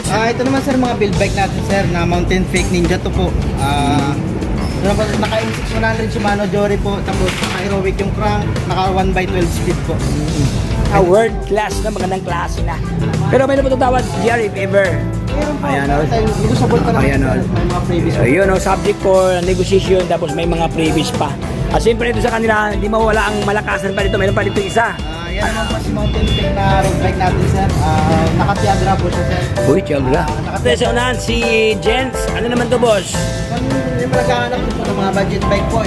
Ito naman sir, mga build bike natin sir, na Mountain Fake Ninja to po. Naka M6100 Shimano Jory po, tapos naka-heroic yung crank, naka 1x12 speed po. World class na, magandang klase na. Pero may naman tawad GR if ever. Meron po, Ayan, meron tayong negotiable pa naman Ayan, sir, may mga previous po. Yun, subject for negotiation, tapos may mga previous pa. At siyempre ito sa kanila, hindi mawala ang malakasan pa dito. Mayroon pa dito isa. Yan naman po si Mountain Fake na road bike natin sir, naka-Tiagra po siya sir. Uy, tiyagra. Ito sa unahan, si Jens. Ano naman to, boss? Yung naghahanap po ng mga budget bike po,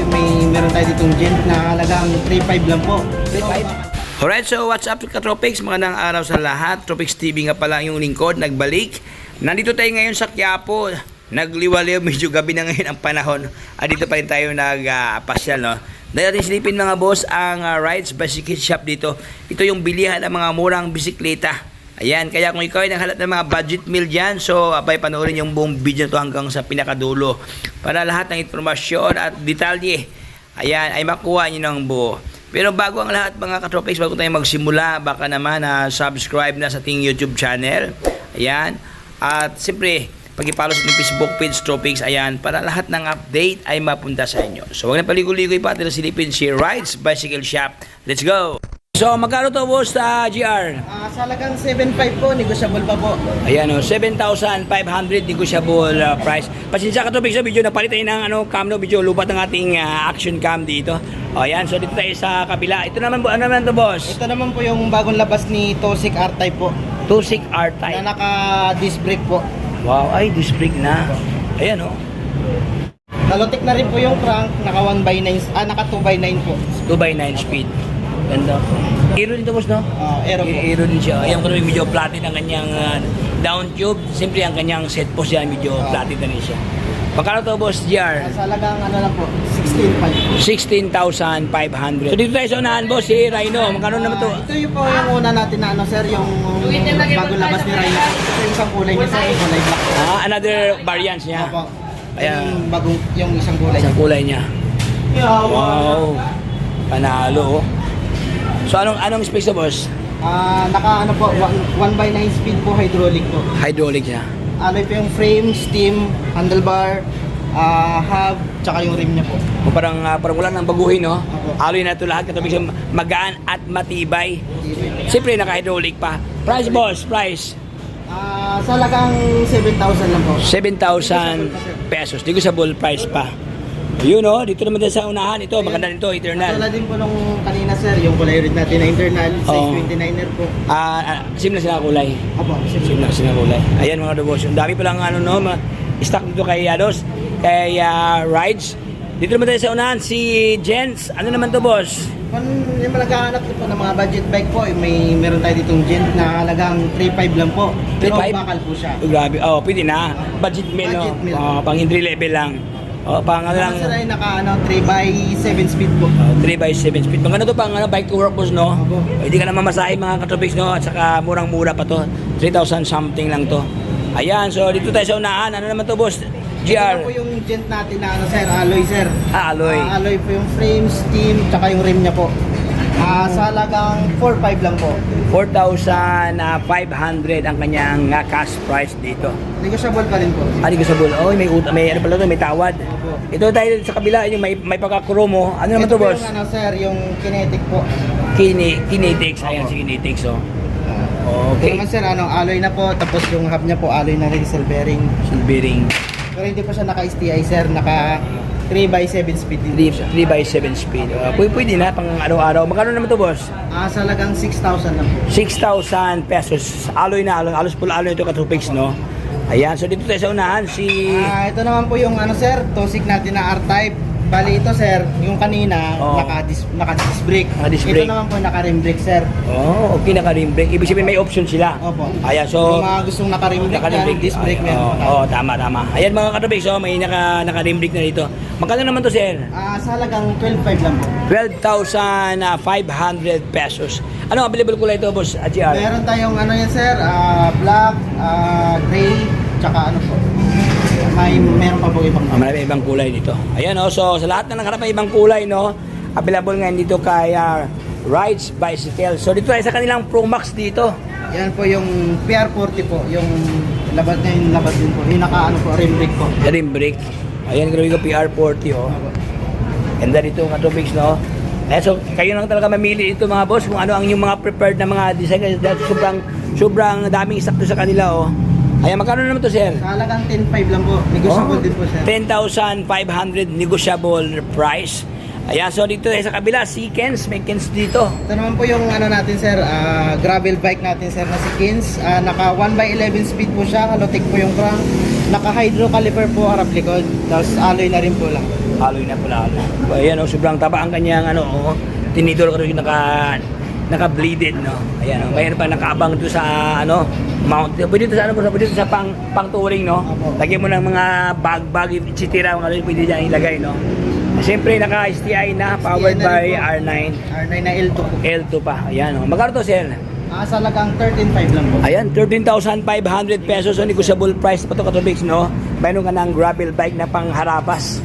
meron tayo ditong Gent na halagang 3.5 lang po. 3.5? Alright, so what's up ka-Tropics? Magandang araw sa lahat. Tropics TV nga pala yung lingkod, nagbalik. Nandito tayo ngayon sa Quiapo. Nagliwaliw, medyo gabi na ngayon ang panahon. Dito pa rin tayo nagpasyal, no? Dahil natin silipin mga boss ang Rides Bicycle Shop dito. Ito yung bilihan ng mga murang bisikleta. Ayan, kaya kung ikaw ay naghalat ng mga budget meal dyan, so abay panoorin yung buong video to hanggang sa pinakadulo. Para lahat ng informasyon at detalye, ayan, ay makuha nyo ng buo. Pero bago ang lahat mga ka-Tropics, bago tayo magsimula, baka naman subscribe na sa ating YouTube channel. Ayan, at siyempre, pag-i-follow sa ating Facebook page, Tropics, ayan, para lahat ng update ay mapunta sa inyo. So, huwag na paligoy-ligoy pa, tila silipin si Rides Bicycle Shop. Let's go! So, magkano to boss sa GR? Sa halagang 7.5 po, negotiable pa po. Ayan o, 7,500 negotiable price. Pasensya ka to, Big, video napalit tayo ng cam, no? Video lupat ng ating action cam dito. O, ayan, so dito tayo sa kabila. Ito naman, ano naman to, boss? Ito naman po yung bagong labas ni Tosik R-Type po. Tosik R-Type. Na naka-disc brake po. Wow, ay, disc brake na. Ayan o. Nalotik na rin po yung crank, naka 1x9, naka 2x9 po. 2x9 speed. Ganda. Aero din to, boss, no? Aero po. Aero din siya. Ayan ko naman medyo platin ang kanyang down tube. Siyempre ang kanyang set post yan, medyo platin na rin siya. Magkano to, boss, GR? Sa halagang ano lang po, 16.5. 16,500. So dito tayo sa unahan, boss, si Rhino. Magkano naman to? Ito yung po yung una natin na ano sir, yung bagong labas ni Rhino. Ito yung isang kulay niya sir, yung kulay black. Another variants niya. Opo. Ayan. Yung bagong, yung isang kulay. Isang kulay niya. Wow. Panalo, oh. So anong space to, boss? Naka ano po, 1x9 speed po, hydraulic po. Hydraulic siya. Alloy po yung frame, steam, handlebar, hub, tsaka yung rim niya po. O parang wala nang baguhin, no? Aloy na ito lahat. Katubig magaan at matibay. Siyempre, naka-hydraulic pa. Price, boss, price. Sa halagang 7,000 lang po. 7,000 pesos. Negotiable price pa. Yun, no? Dito naman din sa unahan. Ito, maganda nito, eternal. Tulad din po nung kanina sir, yung kulay red natin na internal, size Oo. 29er po. Sim na sila kulay. Apo, Sim na sila kulay. Ayan mga dobos. Ang dami palang stock dito kay Rides. Dito naman tayo sa unahan, si Jens. Ano naman to, boss? Kung yung naghahanap po ng mga budget bike po, meron tayo ditong Gent na halagang 3.5 lang po. Pero 3.5? bakal po siya. Grabe. Oh, pwede na. Budget meal, no? Budget meal. Pang entry level lang. Pang ano lang. Sir ay naka 3x7 speed po. 3x7 speed. Pang ano to, pang bike to work, boss, no? Opo. Hindi ka na mamasahe mga katropics, no? At saka murang-mura pa to. 3,000 something lang to. Ayan, so dito tayo sa unahan. Ano naman to, boss? Ito GR. po yung Gent natin na ano sir, alloy sir. Alloy. Alloy po yung frame, steam, tsaka yung rim niya po. Sa halagang 4.5 lang po. 4,500 ang kanyang cash price dito. Negotiable pa rin po. Negotiable. Oh, may ano pala to, may tawad. Opo. Ito tayo sa kabila, yung may pagka-chromo. Ano naman Ito to, po boss? yung ano sir, yung kinetic po. Kinetics. Ayan si Kinetics, oh. Ito Okay. naman sir, alloy na po, tapos yung hub niya po, alloy na rin, cell bearing. Bearing. Pero hindi po siya naka-STI sir, naka 3x7 speed din po siya. 3x7 speed. Pwede na, pang araw-araw. Magkano naman to, boss? Sa halagang 6,000 lang po. 6,000 pesos. Alloy na alloy. Alos pula alloy ito ka-tropics, no? Ayan, so dito tayo sa unahan, si... Ito naman po yung ano sir, Tosik natin na R-Type. Bali ito sir, yung kanina, Oo. naka-disc brake. Naka-disc Ito brake. naman po naka-rim brake sir. Oh, okay, naka-rim brake. Ibig sabihin may option sila. Opo. Ayan, so... Yung mga gustong naka-rim brake yan, disc brake meron. Oo, tama. Ayan mga ka-tropics, so may naka-rim brake na dito. Magkano naman to, sir? Sa halagang 12.5 lang po. 12,500 pesos. Ano available kulay ito, boss? GR? Meron tayong ano yan sir, black, gray, tsaka ano po. Meron pa po ibang Marami ibang kulay dito. Ayan, oh, so sa lahat na nagharap ng ibang kulay, no? Available ngayon dito kay Rides Bicycle. So dito tayo sa kanilang Pro Max dito. Yan po yung PR40 po, yung Labad niya yung labad din po. Yung naka ano po, rim brake po. Rim brake. Ayan, grabe ko PR40 oh. Ganda dito mga topics, no? So, kayo lang talaga mamili dito mga boss kung ano ang yung mga prepared na mga design kasi dahil sobrang daming sakto sa kanila, oh. Ayan, magkano naman to, sir? Sa halagang 10.5 lang po. Negotiable din po, sir. 10,500 negotiable price. Ayan, so dito sa kabila, si Kens, may Kens dito. Ito naman po yung ano natin, sir, gravel bike natin, sir, na si Kins. Naka 1x11 speed po siya, halotik po yung crank. Naka hydro caliper po harap likod. Tapos alloy na rin po lang. Haloy na pala. Ayan, oh, sobrang taba ang kanyang ano, oh, tinidor ko rin naka-bleeded, no. Ayan, oh, mayroon pa nakaabang dito sa ano, mount. Pwede dito sa ano, pwede dito sa pang-touring, no. Lagyan mo ng mga bag, etc. mga ano, pwede diyan ilagay, no. Siyempre naka-STI na, powered STI na by rin po. R9. R9 na L2 po. L2 pa. Ayan, oh. Magkano to, sir? Sa halagang 13.5 lang po. Ayan, 13,500 pesos. So, negotiable price pa to, Katrobics, no? Mayroon ka ng gravel bike na pang harabas.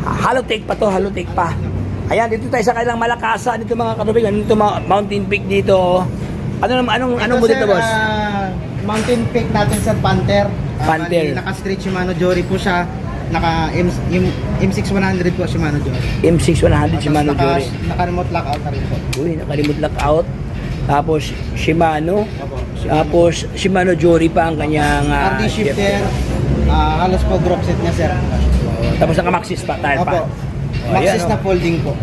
Halotake pa to, halotake pa. Ayan, dito tayo sa kanilang Malakasa. Dito mga Katrobics, dito Mountain Peak dito. Anong mo dito, boss? Mountain Peak natin, sir, Panther. Panther. Naka-street Shimano Jory po siya. Naka M6100 po Shimano Jory. M6100 Shimano Jory. Naka-remote lockout na rin po. Uy, naka-remote lockout. Tapos Shimano. Opo. Tapos Shimano Jory pa ang kanyang RD shifter. Halos po drop set niya, sir. Tapos naka-maxis pa, tire pa. Opo. Maxis Ayan, na folding po.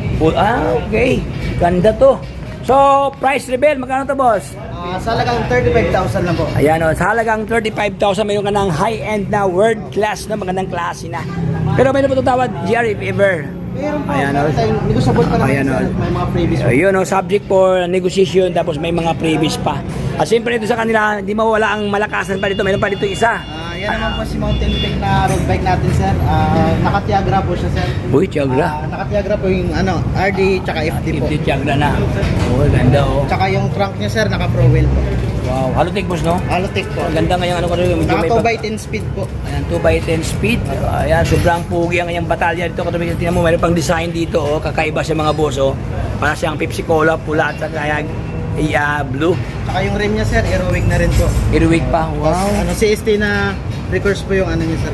Okay. Ganda to. So, price reveal, magkano to, boss? Sa halagang 35,000 lang po. Ayan o, sa halagang 35,000 mayroon ka ng high-end na world class na magandang klase na. Pero mayroon po tawad, GR if ever. Meron po. Ayan, Meron tayong negotiable pa naman, Ayan, sir. May mga previous po. Ayun o, subject for negotiation tapos may mga previous pa. At siyempre dito sa kanila, hindi mawala ang malakasan pa dito. Mayroon pa dito isa. Yan naman po si Mountain Peak na road bike natin, sir. Naka-Tiagra po siya, sir. Uy, Tiagra. Naka-Tiagra po yung ano, RD tsaka FD po. Hindi Tiagra na. Oh, ganda o. Tsaka yung trunk niya, sir, naka-pro wheel po. Wow, halotik boss, no? Alotech po. Ang ganda ngayong ano ko rin. Naka 2x10 speed po. Ayan, 2x10 speed. Ayan, sobrang pugi ang kanyang batalya dito. Katabi, tingnan mo, mayroon pang design dito, oh. Kakaiba sa mga boss, oh. Para siyang Pepsi Cola, pula at saka blue. Tsaka yung rim niya, sir, aerowick na rin po. Aerowick pa, wow. Ano, CST na reverse po yung ano niya, sir.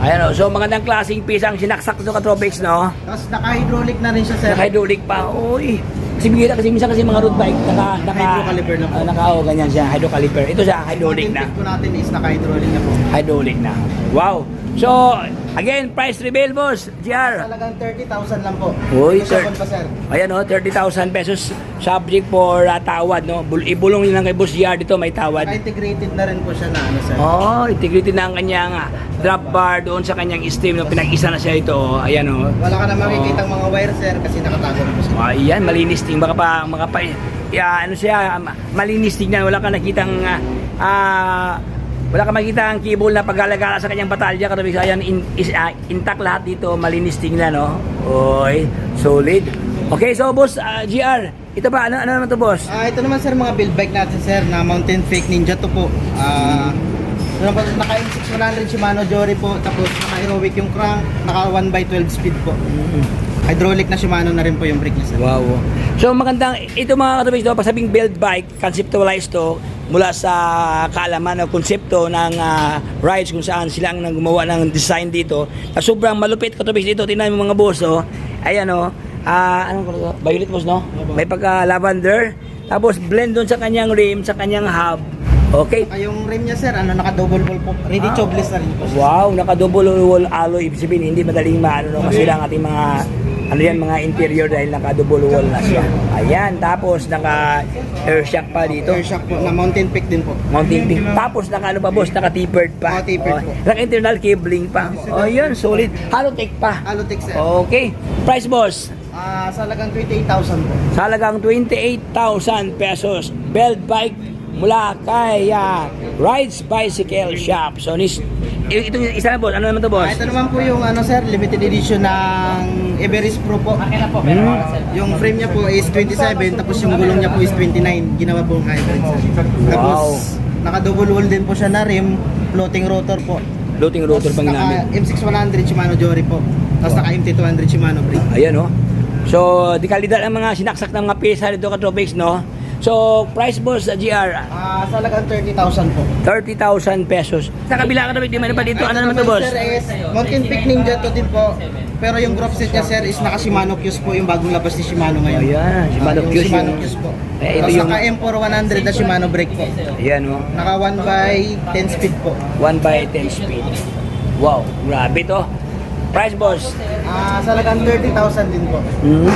Ayan, oh. So magandang klaseng piece ang sinaksak dito Katropics, no? Tapos naka-hydraulic na rin siya, sir. Naka-hydraulic pa, uy. Kasi bigyan kasi minsan kasi mga road bike, Hydro-caliper na po. ganyan siya, hydro-caliper. Ito siya, hydraulic na. Mountain Peak po natin is naka-hydraulic na po. Hydraulic na. Wow. So, again, price reveal, boss. GR. Talagang 30,000 lang po. Uy, Negotiable pa, sir. Ayan o, 30,000 pesos subject for tawad, no? Ibulong nyo lang kay Boss GR dito, may tawad. Naka-integrated na rin po siya na ano, sir. Oh, integrated na ang kanyang drop bar doon sa kanyang stream, no? Pinag-isa na siya ito, oh. Ayan o. Wala ka na makikita mga wire, sir, kasi nakatago na po siya. Ayan, malinis ting baka pa ano siya, malinis tingnan, wala ka nakitang wala ka makita ang keyboard na paggalagala sa kanyang batalya. Katabi ayan, intact lahat dito, malinis tingnan, no? Oy, solid. Okay, so boss, GR, ito ba, ano naman to, boss? Ito naman, sir, mga build bike natin, sir, na Mountain Peak Ninja to po. Naka M6100 Shimano Jory po, tapos naka-aerowick yung crank, naka 1x12 speed po. Hydraulic na Shimano na rin po yung brake niya, sir. Wow. So magandang, ito mga katabi, pag sabing build bike, conceptualized to mula sa kaalaman o konsepto ng rides kung saan sila ang gumawa ng design dito. Na sobrang malupit katabi dito, tingnan mo mga boss, oh. Ayan, oh. Anong color? Violet boss, no? May pagka lavender. Tapos blend doon sa kanyang rim, sa kanyang hub. Okay. Yung rim niya, sir, naka-double wall po. Ready tubeless na rin po siya. Wow, naka-double wall alloy. Ibig sabihin, hindi madaling masira ang ating mga mga interior dahil naka-double wall na siya. Ayan, tapos naka-air shock pa dito. Air shock po, na Mountain Peak din po. Mountain Peak. Tapos naka-ano pa boss, naka-tapered pa. Tapered po. Naka-internal cabling pa. Oh, yun, solid. Halotech pa. Alotech, sir. Okay. Price boss? Sa halagang 28,000 po. Sa halagang 28,000 pesos. Belt bike mula kay Rides Bicycle Shop. So, ito yung isa na boss. Ano naman to boss? Ito naman po yung ano, sir, limited edition ng Everest Pro po. Yung frame niya po is 27, tapos yung gulong niya po is 29. Ginawa po ang hybrid, sir. Tapos, naka-double wall din po siya na rim, floating rotor po. Floating rotor pang namin. M6100 Shimano Jory po. Tapos naka MT200 Shimano brake. Ayan, oh. So, di kalidad ang mga sinaksak ng mga pyesa dito Katropics, no? So, price boss sa GR, Sa halagang 30,000 po. 30,000 pesos. Sa kabila ka naman, di man pa dito. Ano naman to, boss? Sir, is Mountain Peak Ninja to din po. Pero yung group set niya, sir, is naka Shimano Q's po, yung bagong labas ni Shimano ngayon. Ayan, Shimano Yung Q's Shimano yung- Q's po. Eh, ito Tapos yung- naka M4 100 na Shimano brake po. Ayan, oh. Naka 1/10 speed po. 1/10 speed. Wow, grabe to. Price boss, Sa halagang 30,000 din po.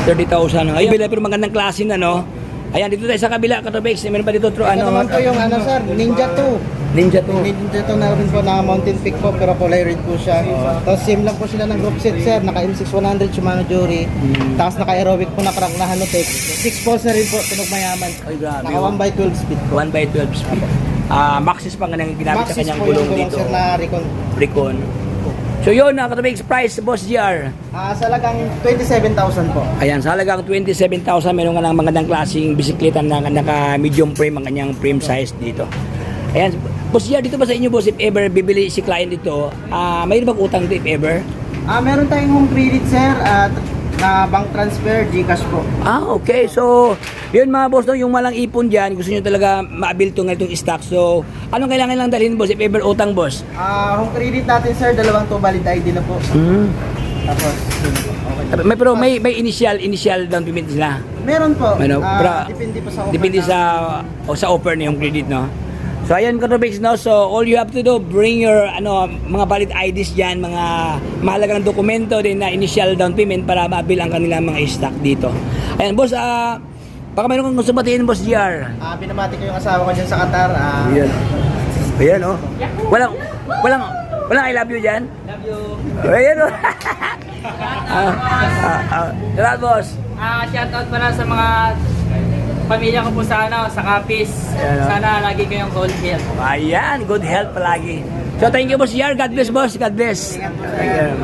30,000. Ayun, bila pero magandang klase na, no? Ayan, dito tayo sa kabila, Katobex. Meron pa dito, Ito naman po yung sir, Ninja 2. Ninja to. Ninja 2 na rin po na Mountain Peak po, pero color red po siya. Tapos same lang po sila ng group set, sir. Naka M6 100 Shimano Jury. Tapos naka aerobic po na crank na Hanotech. 6 pulse na rin po, tunog mayaman. Ay, grabe. Naka 1/12 speed po. 1/12 speed. Maxis pa nga nang ginamit sa Maxis kanyang po yung gulong gulong, dito. sir, na Recon. Recon. So yun, Katobex, price, boss GR. Sa halagang 27,000 po. Ayan, sa halagang 27,000, meron ka ng magandang klaseng bisikleta na naka medium frame ang kanyang frame size dito. Ayan, boss GR, dito ba sa inyo, boss, if ever bibili si client dito, mayroon bang utang dito if ever? Meron tayong home credit, sir, at na bank transfer, GCash po. Okay. So, yun mga boss, no, yung malang ipon dyan, gusto nyo talaga ma-build to ng itong stock. So, anong kailangan lang dalhin, boss, if ever utang, boss? Home credit natin, sir, 2 valid ID na po. Tapos, okay. Pero may initial down payment sila. Meron po. Ano, Depende po sa offer. Depende sa offer na yung credit, no? So, ayan, Katobex, no? So, all you have to do, bring your, mga valid IDs dyan, mga mahalagang dokumento din na initial down payment para ma-bill ang kanilang mga stock dito. Ayan, boss, baka mayroon kang gusto batiin, boss GR. Binamati ko yung asawa ko dyan sa Qatar. Ayan. Ayan, oh. Walang I love you dyan? Love you. Ayan, oh. Salamat, boss. Shoutout pala sa mga pamilya ko po sa Capiz. Ayan, oh. Sana lagi kayong good health. Ayan, good health palagi. So, thank you, boss GR. God bless, boss. God bless. Ayan.